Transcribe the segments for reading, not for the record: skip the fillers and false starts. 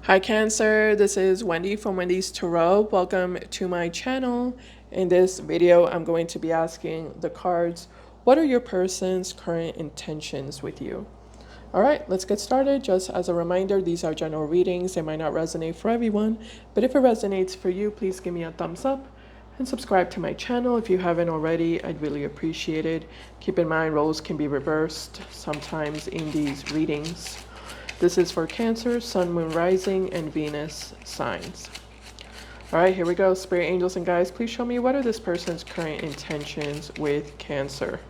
Hi Cancer, this is Wendy from Wendys Tarot. Welcome to my channel. In this video, I'm going to be asking the cards, what are your person's current intentions with you? All right, let's get started. Just as a reminder, these are general readings. They might not resonate for everyone, but if it resonates for you, please give me a thumbs up and subscribe to my channel if you haven't already. I'd really appreciate it. Keep in mind, roles can be reversed sometimes in these readings. This is for Cancer, Sun, Moon, Rising, and Venus signs. All right, here we go. Spirit angels and guides, please show me what are this person's current intentions with Cancer.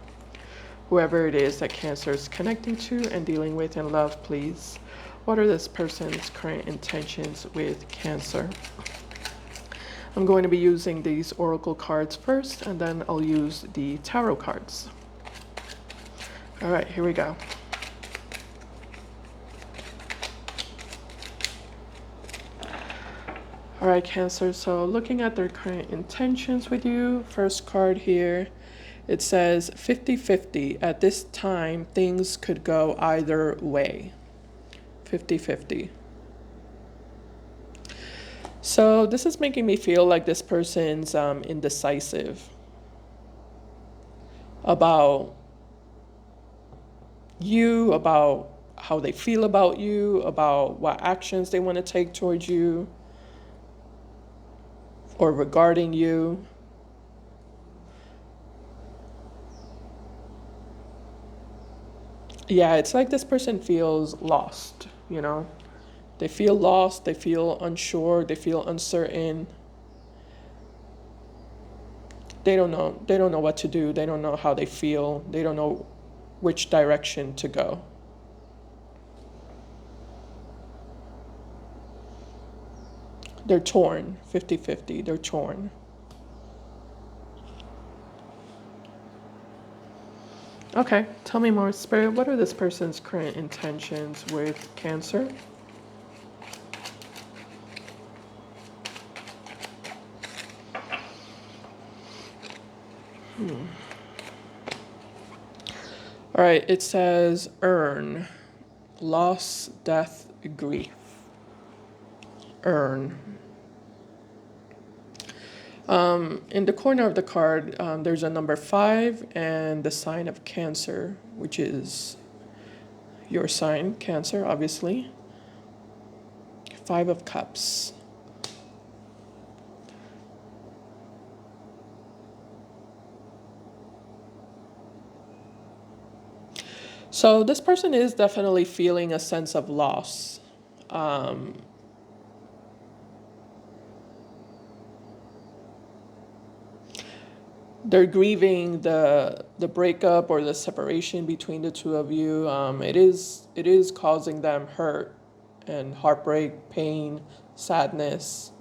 Whoever it is that Cancer is connecting to and dealing with in love, please. What are this person's current intentions with Cancer? I'm going to be using these oracle cards first, and then I'll use the tarot cards. All right, here we go. All right, Cancer, so looking at their current intentions with you, first card here, it says 50-50. At this time, things could go either way. 50-50. So this is making me feel like this person's indecisive about you, about how they feel about you, about what actions they want to take towards you or regarding you. Yeah, it's like this person feels lost, you know? They feel lost, they feel unsure, they feel uncertain. They don't know what to do, they don't know how they feel, they don't know which direction to go. They're torn, 50-50, they're torn. Okay, tell me more, Spirit. What are this person's current intentions with Cancer? All right, it says earn, loss, death, grief. Earn. In the corner of the card, there's a number 5 and the sign of Cancer, which is your sign, Cancer, obviously. 5 of Cups. So this person is definitely feeling a sense of loss. They're grieving the breakup or the separation between the two of you. It is causing them hurt and heartbreak, pain, sadness.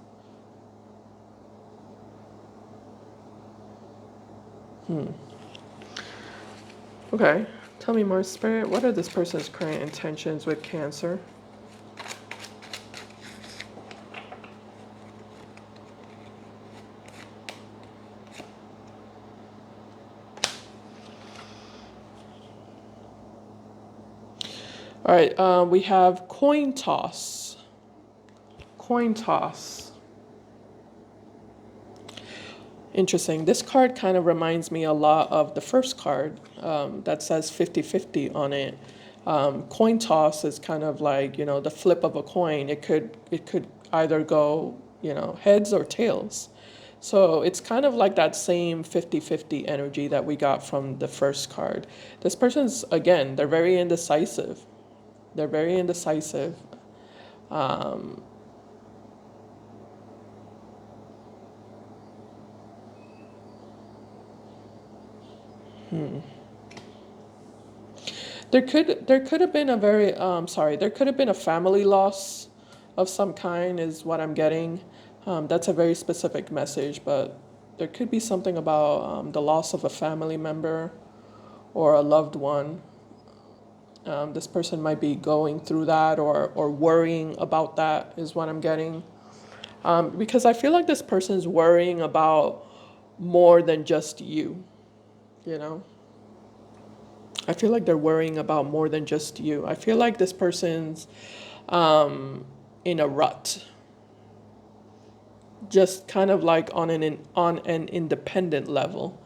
Okay, tell me more, Spirit. What are this person's current intentions with Cancer? All right, we have coin toss. Coin toss. Interesting. This card kind of reminds me a lot of the first card that says 50-50 on it. Coin toss is kind of like, you know, the flip of a coin. It could either go, you know, heads or tails. So it's kind of like that same 50-50 energy that we got from the first card. This person's, again, they're very indecisive. They're very indecisive. Um, there could have been a very there could have been a family loss of some kind is what I'm getting. That's a very specific message, but there could be something about the loss of a family member or a loved one. This person might be going through that or worrying about that is what I'm getting. Because I feel like this person's worrying about more than just you, you know? I feel like they're worrying about more than just you. I feel like this person's in a rut, just kind of like on an independent level,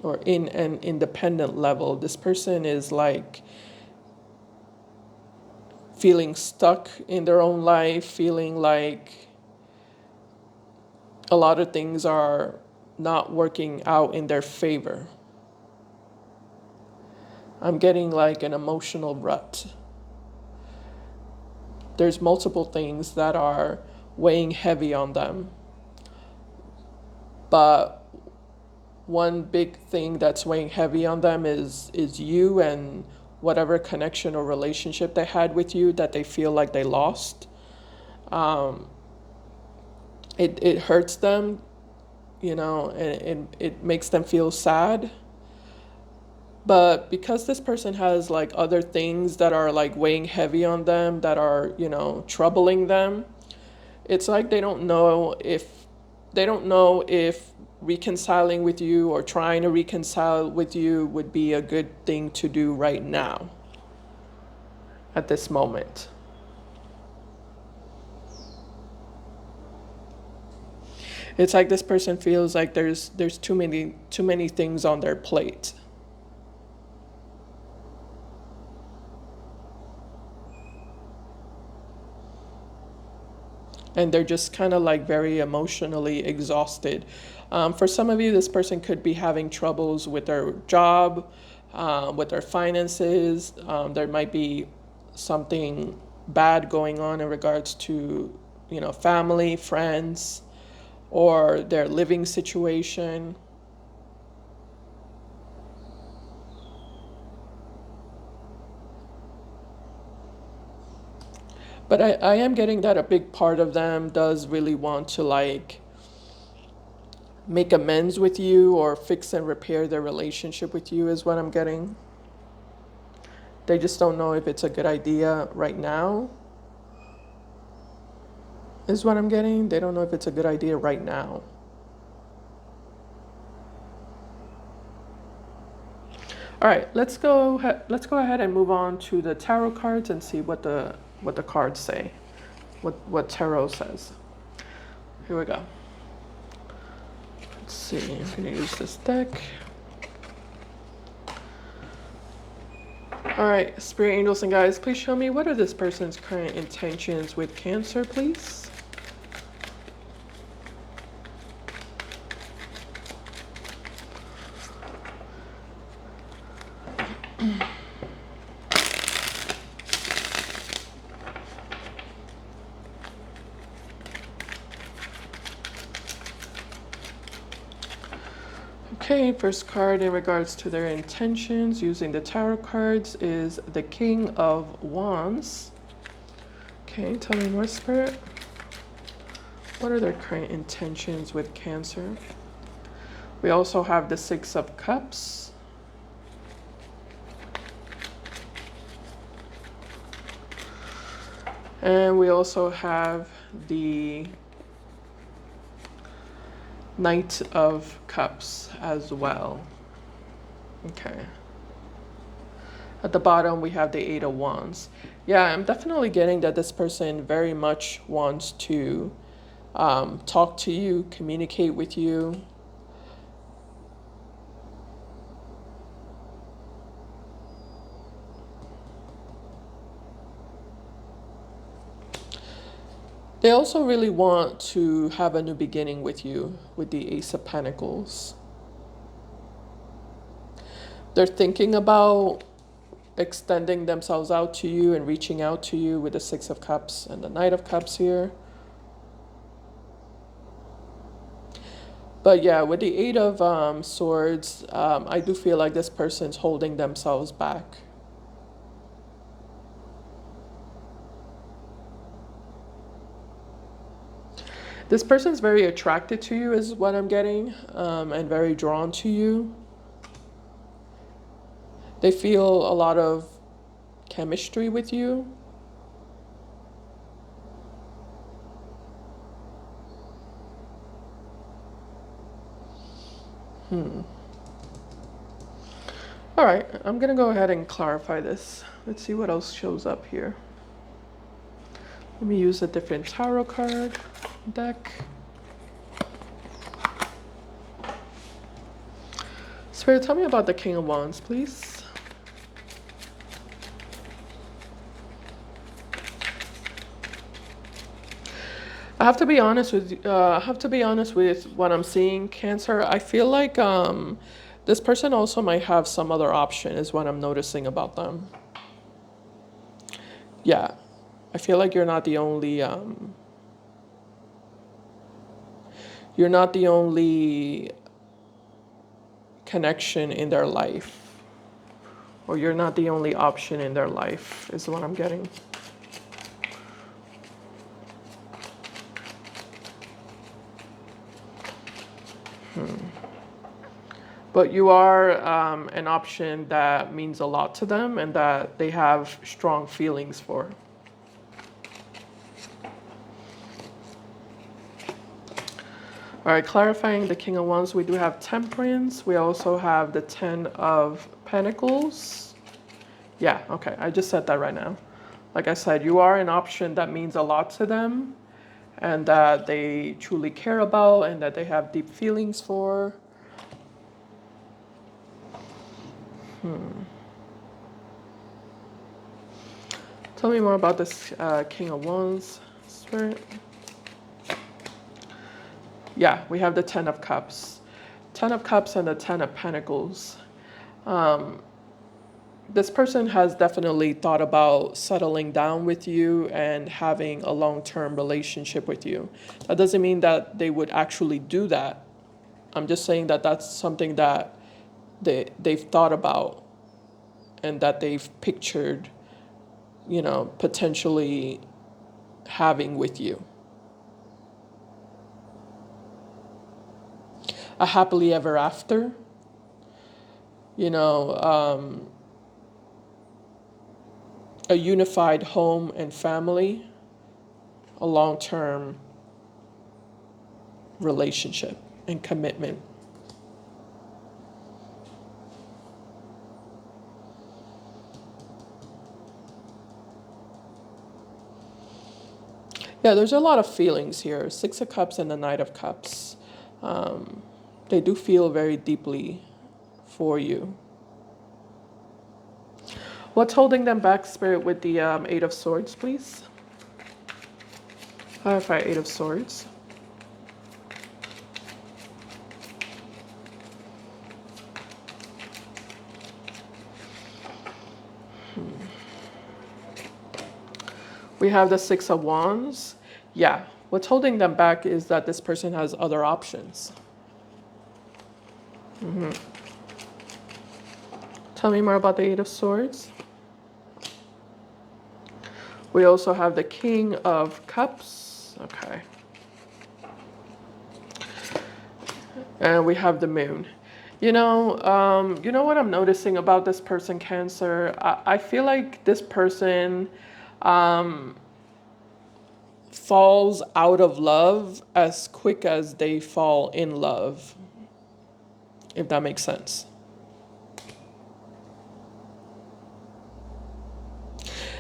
or in an independent level. This person is like feeling stuck in their own life, feeling like a lot of things are not working out in their favor. I'm getting like an emotional rut. There's multiple things that are weighing heavy on them. But one big thing that's weighing heavy on them is you and whatever connection or relationship they had with you that they feel like they lost. It hurts them, and it makes them feel sad. But because this person has like other things that are like weighing heavy on them, that are, troubling them, it's like they don't know if reconciling with you or trying to reconcile with you would be a good thing to do right now, at this moment. It's like this person feels like there's too many things on their plate. And they're just kind of like very emotionally exhausted. For some of you, this person could be having troubles with their job, with their finances. There might be something bad going on in regards to, family, friends, or their living situation. But I am getting that a big part of them does really want to like make amends with you or fix and repair their relationship with you, is what I'm getting. They just don't know if it's a good idea right now, is what I'm getting. They don't know if it's a good idea right now. All right, let's go ahead and move on to the tarot cards and see what the cards say, what tarot says. Here we go. Let's see. I'm gonna use this deck. All right, spirit angels and guides, please show me what are this person's current intentions with Cancer, please. Okay, first card in regards to their intentions using the tarot cards is the King of Wands. Okay, tell me more, Spirit. What are their current intentions with Cancer? We also have the Six of Cups. And we also have the Knight of Cups as well. Okay. At the bottom, we have the Eight of Wands. Yeah, I'm definitely getting that this person very much wants to talk to you, communicate with you. They also really want to have a new beginning with you with the Ace of Pentacles. They're thinking about extending themselves out to you and reaching out to you with the Six of Cups and the Knight of Cups here. But yeah, with the Eight of Swords, I do feel like this person's holding themselves back. This person's very attracted to you is what I'm getting, and very drawn to you. They feel a lot of chemistry with you. All right, I'm gonna go ahead and clarify this. Let's see what else shows up here. Let me use a different tarot card deck. Spirit, tell me about the King of Wands, please. I have to be honest with what I'm seeing, Cancer. I feel like this person also might have some other option, is what I'm noticing about them. Yeah, I feel like you're not the only connection in their life, or you're not the only option in their life, is what I'm getting. But you are an option that means a lot to them and that they have strong feelings for. All right, clarifying the King of Wands, we do have Temperance. We also have the Ten of Pentacles. Yeah, okay, I just said that right now. Like I said, you are an option that means a lot to them and that they truly care about and that they have deep feelings for. Tell me more about this King of Wands, Spirit. Yeah, we have the Ten of Cups. Ten of Cups and the Ten of Pentacles. This person has definitely thought about settling down with you and having a long-term relationship with you. That doesn't mean that they would actually do that. I'm just saying that that's something that they've thought about and that they've pictured, you know, potentially having with you. A happily ever after, you know, a unified home and family, a long-term relationship and commitment. Yeah, there's a lot of feelings here. Six of Cups and the Knight of Cups. They do feel very deeply for you. What's holding them back, Spirit, with the Eight of Swords, please? Clarify Eight of Swords. We have the Six of Wands. Yeah, what's holding them back is that this person has other options. Tell me more about the Eight of Swords. We also have the King of Cups. Okay. And we have the Moon. You know what I'm noticing about this person, Cancer? I feel like this person falls out of love as quick as they fall in love, if that makes sense.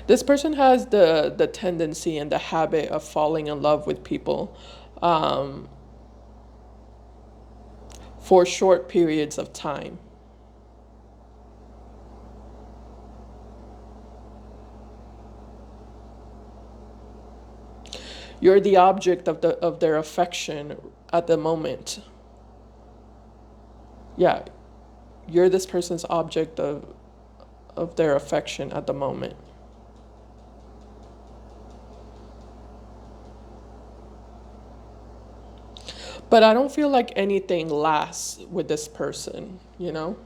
This person has the tendency and the habit of falling in love with people for short periods of time. You're the object of their affection at the moment. Yeah, you're this person's object of their affection at the moment. But I don't feel like anything lasts with this person, you know?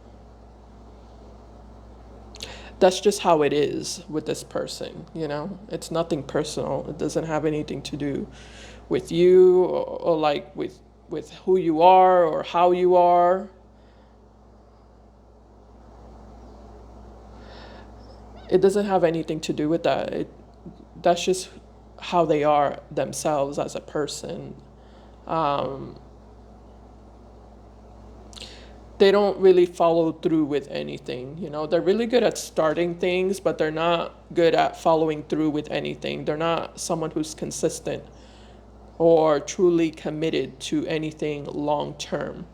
That's just how it is with this person, you know? It's nothing personal. It doesn't have anything to do with you or like with who you are or how you are. It doesn't have anything to do with that. That's just how they are themselves as they don't really follow through with anything. You know, they're really good at starting things, but they're not good at following through with anything. They're not someone who's consistent or truly committed to anything long term.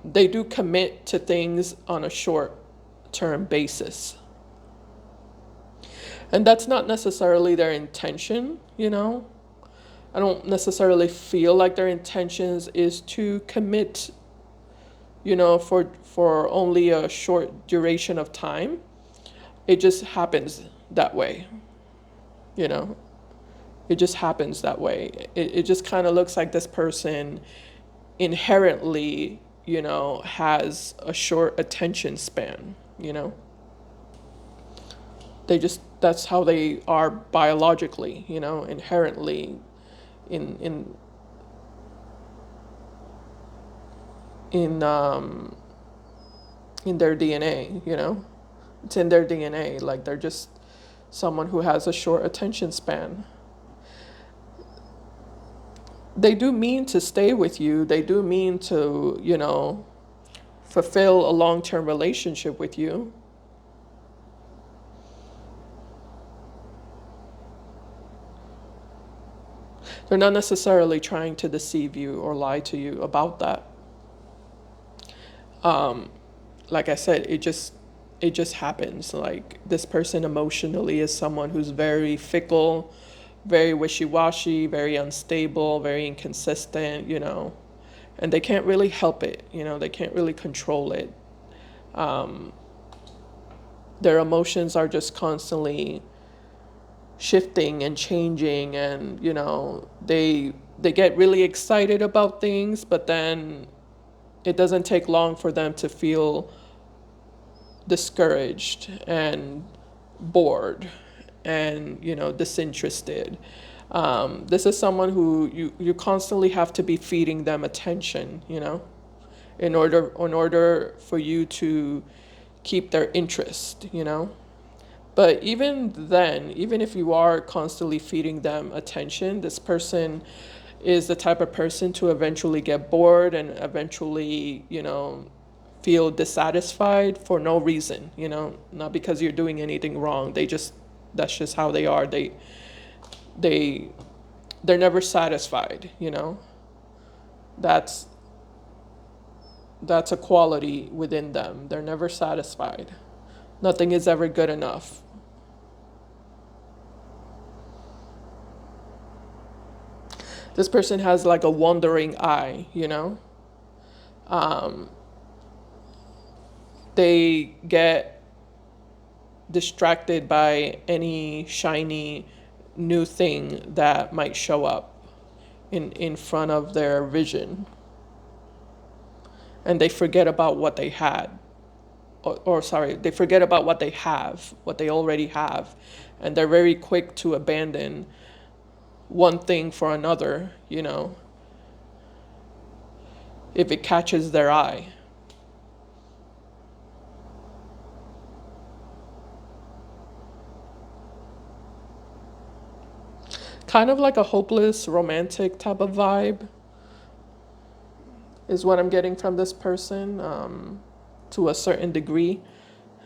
They do commit to things on a short term basis. And that's not necessarily their intention, you know. I don't necessarily feel like their intentions is to commit, you know, for only a short duration of time. It just happens that way, you know. It just happens that way. It just kind of looks like this person inherently, you know, has a short attention span, you know. That's how they are biologically, you know, inherently in in in in their DNA, you know. It's in their DNA. Like they're just someone who has a short attention span. They do mean to stay with you. They do mean to, you know, fulfill a long-term relationship with you. They're not necessarily trying to deceive you or lie to you about that. Like I said, it just happens. Like this person emotionally is someone who's very fickle, very wishy-washy, very unstable, very inconsistent, you know. And they can't really help it, you know, they can't really control it. Their emotions are just constantly shifting and changing, and you know, they get really excited about things, but then it doesn't take long for them to feel discouraged and bored and, you know, disinterested. This is someone who you constantly have to be feeding them attention, you know, in order for you to keep their interest, you know. But even then, even if you are constantly feeding them attention, this person is the type of person to eventually get bored and eventually, you know, feel dissatisfied for no reason, you know, not because you're doing anything wrong. That's just how they are. They, they're never satisfied, you know. That's, that's a quality within them. They're never satisfied. Nothing is ever good enough. This person has like a wandering eye, you know. Um, they get distracted by any shiny new thing that might show up in front of their vision, and they forget about what they had, or sorry, they forget about what they have, what they already have, and they're very quick to abandon one thing for another, you know, if it catches their eye. Kind of like a hopeless romantic type of vibe is what I'm getting from this person, to a certain degree.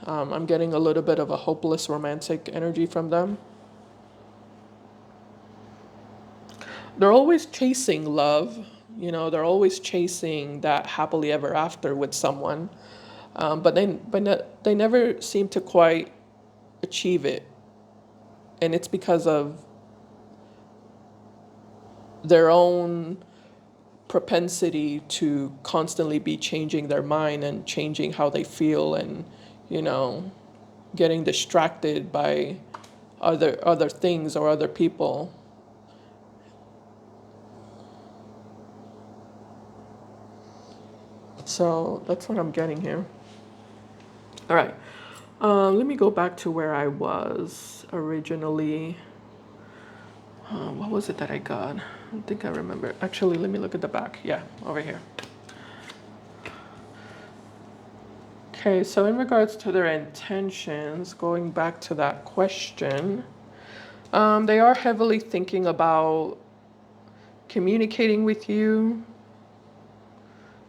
I'm getting a little bit of a hopeless romantic energy from them. They're always chasing love, you know, they're always chasing that happily ever after with someone, but they never seem to quite achieve it. And it's because of their own propensity to constantly be changing their mind and changing how they feel, and you know, getting distracted by other things or other people. So that's what I'm getting here. All right. Let me go back to where I was originally. What was it that I got? I think I remember. Actually, let me look at the back. Yeah, over here. Okay, so in regards to their intentions, going back to that question, they are heavily thinking about communicating with you,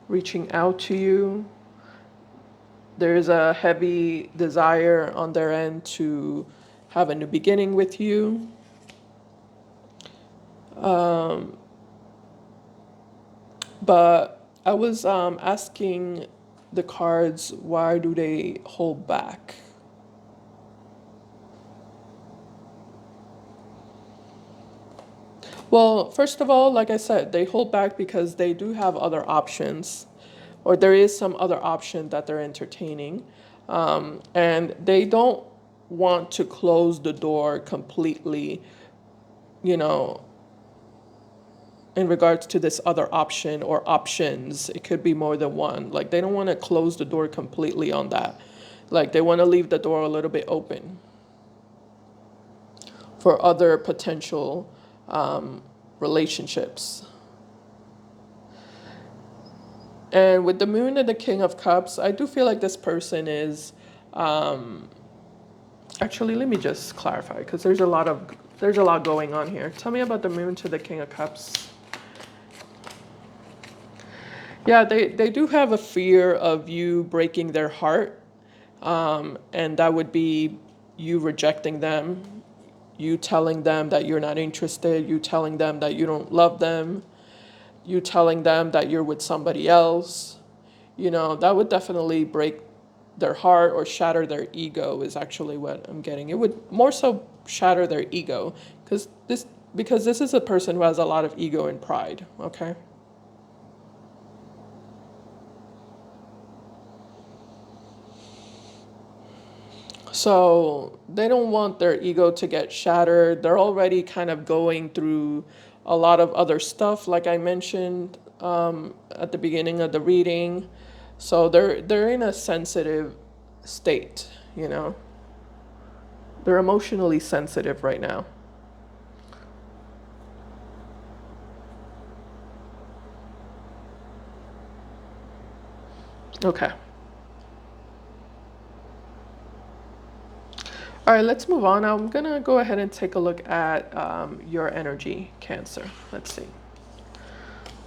reaching out to you. There's a heavy desire on their end to have a new beginning with you. But I was asking the cards, why do they hold back? Well, first of all, like I said, they hold back because they do have other options, or there is some other option that they're entertaining. And they don't want to close the door completely, you know, in regards to this other option or options. It could be more than one. Like, they don't want to close the door completely on that. Like, they want to leave the door a little bit open for other potential relationships. And with the moon and the king of cups, I do feel like this person is actually, let me just clarify, because there's a lot going on here. Tell me about the moon to the king of cups. Yeah, they do have a fear of you breaking their heart, and that would be you rejecting them, you telling them that you're not interested, you telling them that you don't love them, you telling them that you're with somebody else. That would definitely break their heart or shatter their ego, is actually what I'm getting. It would more so shatter their ego, because this is a person who has a lot of ego and pride, okay? So they don't want their ego to get shattered. They're already kind of going through a lot of other stuff, like I mentioned at the beginning of the reading. So they're in a sensitive state, They're emotionally sensitive right now. Okay. All right, let's move on. I'm going to go ahead and take a look at your energy, Cancer. Let's see.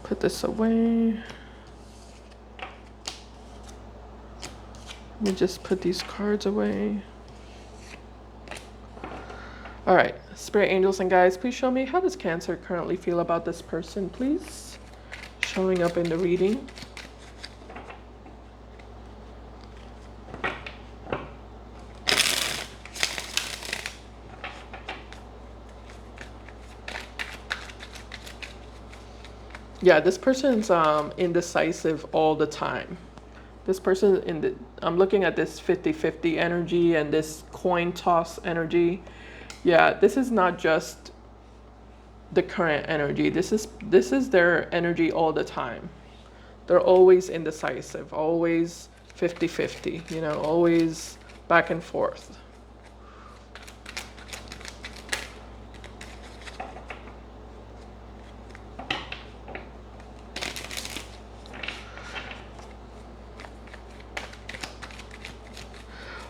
Put this away. Let me just put these cards away. All right, Spirit Angels and guides, please show me, how does Cancer currently feel about this person, please? Showing up in the reading. Yeah, this person's indecisive all the time. This person, I'm looking at this 50-50 energy and this coin toss energy. Yeah, this is not just the current energy. This is their energy all the time. They're always indecisive, always 50-50, always back and forth.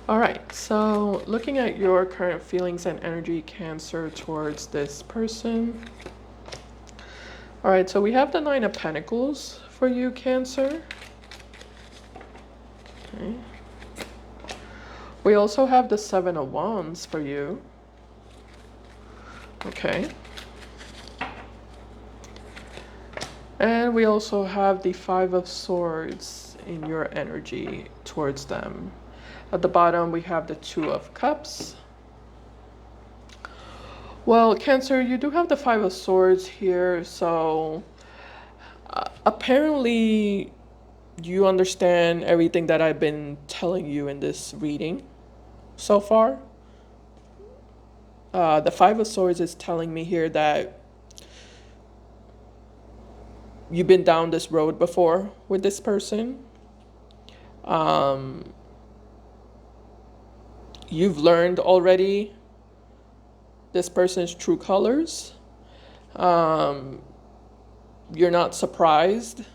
All right, so looking at your current feelings and energy, Cancer, towards this person. All right, so we have the Nine of Pentacles for you, Cancer. Okay. We also have the Seven of Wands for you. Okay. And we also have the Five of Swords in your energy towards them. At the bottom, we have the Two of Cups. Well, Cancer, you do have the Five of Swords here, so apparently you understand everything that I've been telling you in this reading so far. The Five of Swords is telling me here that you've been down this road before with this person. You've learned already this person's true colors. You're not surprised.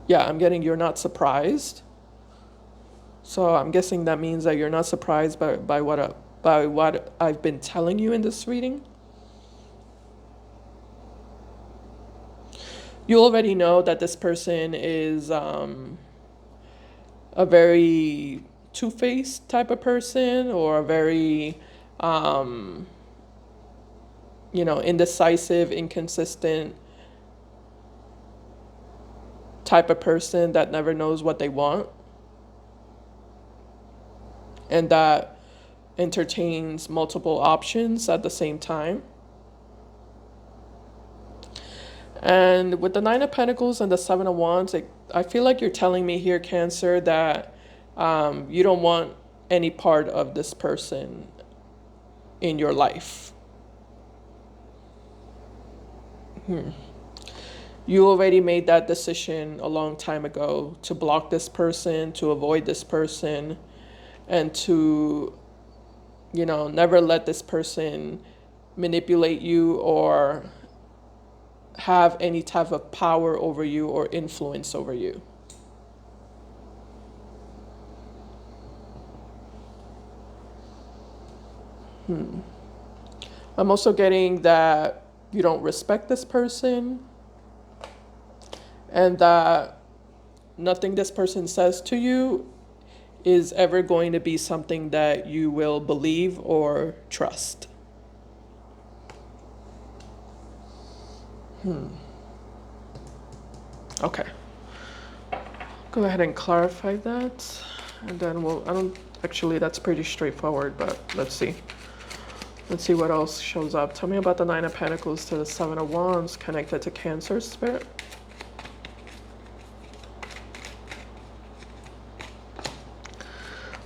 Yeah, I'm getting you're not surprised. So I'm guessing that means that you're not surprised by what I've been telling you in this reading. You already know that this person is a very two-faced type of person, or a very, um, indecisive, inconsistent type of person that never knows what they want, and that entertains multiple options at the same time. And with the Nine of Pentacles and the Seven of Wands, I feel like you're telling me here, Cancer, that you don't want any part of this person in your life. You already made that decision a long time ago to block this person, to avoid this person, and to, never let this person manipulate you or have any type of power over you or influence over you. I'm also getting that you don't respect this person, and that nothing this person says to you is ever going to be something that you will believe or trust. Okay. Go ahead and clarify that. And then actually, that's pretty straightforward, but let's see. Let's see what else shows up. Tell me about the Nine of Pentacles to the Seven of Wands connected to Cancer, Spirit.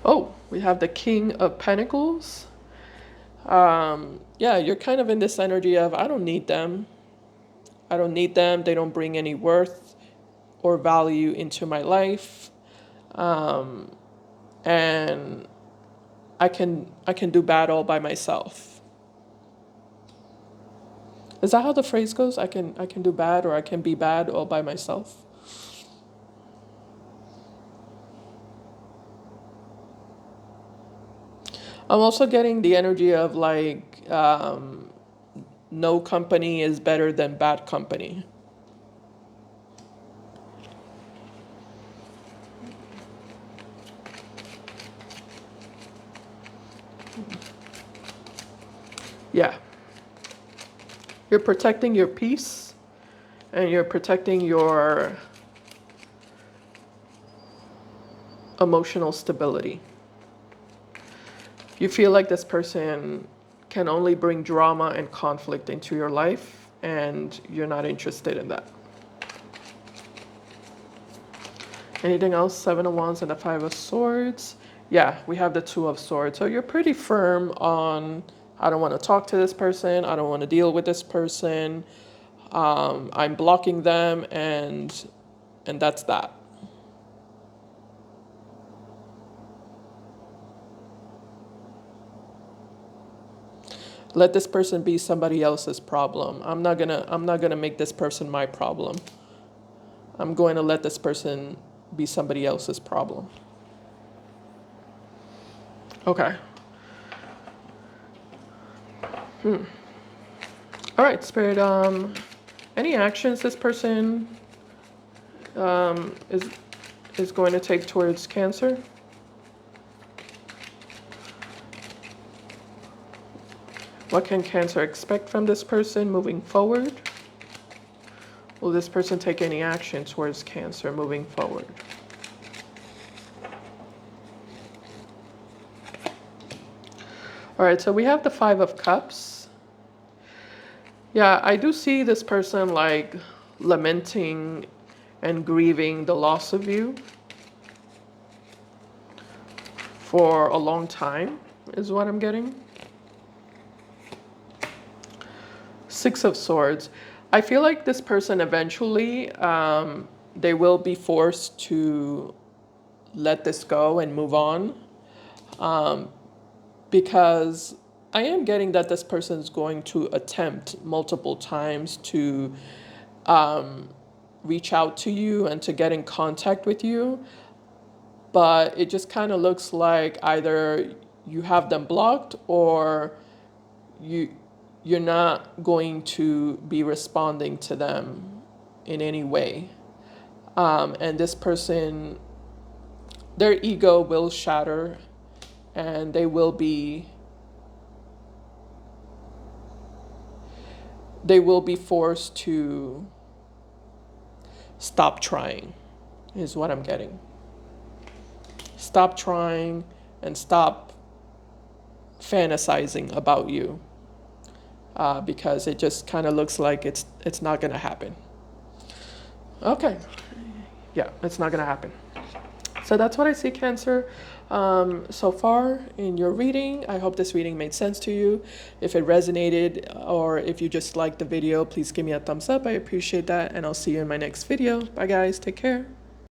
Oh, we have the King of Pentacles. Yeah, you're kind of in this energy of, I don't need them. I don't need them. They don't bring any worth or value into my life. And I can do bad all by myself. Is that how the phrase goes? I can do bad, or I can be bad all by myself. I'm also getting the energy of like, no company is better than bad company. Yeah. You're protecting your peace, and you're protecting your emotional stability. You feel like this person can only bring drama and conflict into your life, and you're not interested in that. Anything else? Seven of Wands and the Five of Swords. Yeah, we have the Two of Swords. So you're pretty firm on, I don't want to talk to this person. I don't want to deal with this person. I'm blocking them, and that's that. Let this person be somebody else's problem. I'm not gonna make this person my problem. I'm going to let this person be somebody else's problem. Okay. All right, Spirit. Any actions this person is going to take towards Cancer? What can Cancer expect from this person moving forward? Will this person take any action towards Cancer moving forward? All right, so we have the Five of Cups. Yeah, I do see this person like lamenting and grieving the loss of you for a long time, is what I'm getting. Six of Swords. I feel like this person eventually, they will be forced to let this go and move on. Because I am getting that this person is going to attempt multiple times to reach out to you and to get in contact with you. But it just kind of looks like either you have them blocked, or you're not going to be responding to them in any way. And this person, their ego will shatter, and they will be forced to stop trying, is what I'm getting. Stop trying and stop fantasizing about you, because it just kind of looks like it's not gonna happen. Okay, yeah, it's not gonna happen. So that's what I see, Cancer. So far in your reading, I hope this reading made sense to you. If it resonated, or if you just liked the video, please give me a thumbs up. I appreciate that, and I'll see you in my next video. Bye guys, take care.